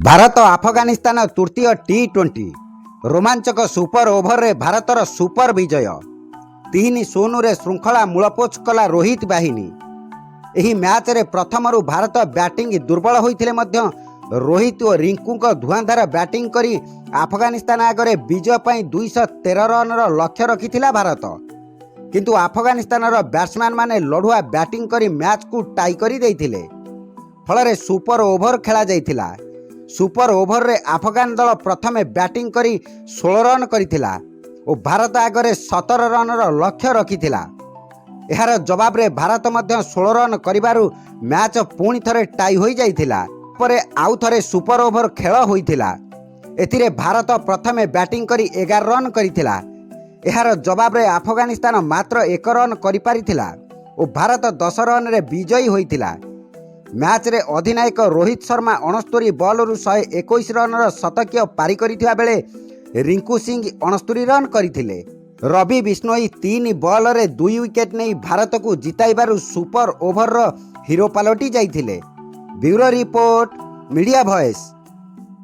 ଭାରତ ଆଫଗାନିସ୍ତାନ ତୃତୀୟ ଟି20 ରୋମାଞ୍ଚକ ସୁପର ଓଭରରେ ଭାରତର ସୁପର ବିଜୟ 3-0ରେ ଶୃଙ୍ଖଳା ମୂଳପୋଛ କଲା ରୋହିତ ବାହିନୀ। ଏହି ମ୍ୟାଚ୍ରେ ପ୍ରଥମରୁ ଭାରତ ବ୍ୟାଟିଂ ଦୁର୍ବଳ ହୋଇଥିଲେ ମଧ୍ୟ ରୋହିତ ଓ ରିଙ୍କୁଙ୍କ ଧୁଆଁଧାର ବ୍ୟାଟିଂ କରି ଆଫଗାନିସ୍ତାନ ଆଗରେ ବିଜୟ ପାଇଁ 213 ରନ୍ର ଲକ୍ଷ୍ୟ ରଖିଥିଲା ଭାରତ। କିନ୍ତୁ ଆଫଗାନିସ୍ତାନର ବ୍ୟାଟ୍ସମ୍ୟାନ୍ ମାନେ ଲଢ଼ୁଆ ବ୍ୟାଟିଂ କରି ମ୍ୟାଚ୍କୁ ଟାଇ କରି ଦେଇଥିଲେ। ଫଳରେ ସୁପର ଓଭର ଖେଳାଯାଇଥିଲା। ସୁପର ଓଭରରେ ଆଫଗାନ ଦଳ ପ୍ରଥମେ ବ୍ୟାଟିଂ କରି 16 ରନ୍ କରିଥିଲା ଓ ଭାରତ ଆଗରେ 17 ରନ୍ର ଲକ୍ଷ୍ୟ ରଖିଥିଲା। ଏହାର ଜବାବରେ ଭାରତ ମଧ୍ୟ 16 ରନ୍ କରିବାରୁ ମ୍ୟାଚ୍ ପୁଣି ଥରେ ଟାଇ ହୋଇଯାଇଥିଲା। ପରେ ଆଉ ଥରେ ସୁପର ଓଭର ଖେଳ ହୋଇଥିଲା। ଏଥିରେ ଭାରତ ପ୍ରଥମେ ବ୍ୟାଟିଂ କରି 11 ରନ୍ କରିଥିଲା। ଏହାର ଜବାବରେ ଆଫଗାନିସ୍ତାନ ମାତ୍ର 1 ରନ୍ କରିପାରିଥିଲା ଓ ଭାରତ 10 ରନ୍ରେ ବିଜୟୀ ହୋଇଥିଲା। ମ୍ୟାଚ୍ରେ ଅଧିନାୟକ ରୋହିତ ଶର୍ମା 69 ବଲ୍ରୁ 121 ରନ୍ର ଶତକୀୟ ପାରି କରିଥିବା ବେଳେ ରିଙ୍କୁ ସିଂ 69 ରନ୍ କରିଥିଲେ। ରବି ବିଷ୍ଣୋଇ 3 ବଲ୍ରେ 2 ୱିକେଟ୍ ନେଇ ଭାରତକୁ ଜିତାଇବାରୁ ସୁପର ଓଭରର ହିରୋ ପାଲଟି ଯାଇଥିଲେ। Bureau report, media voice.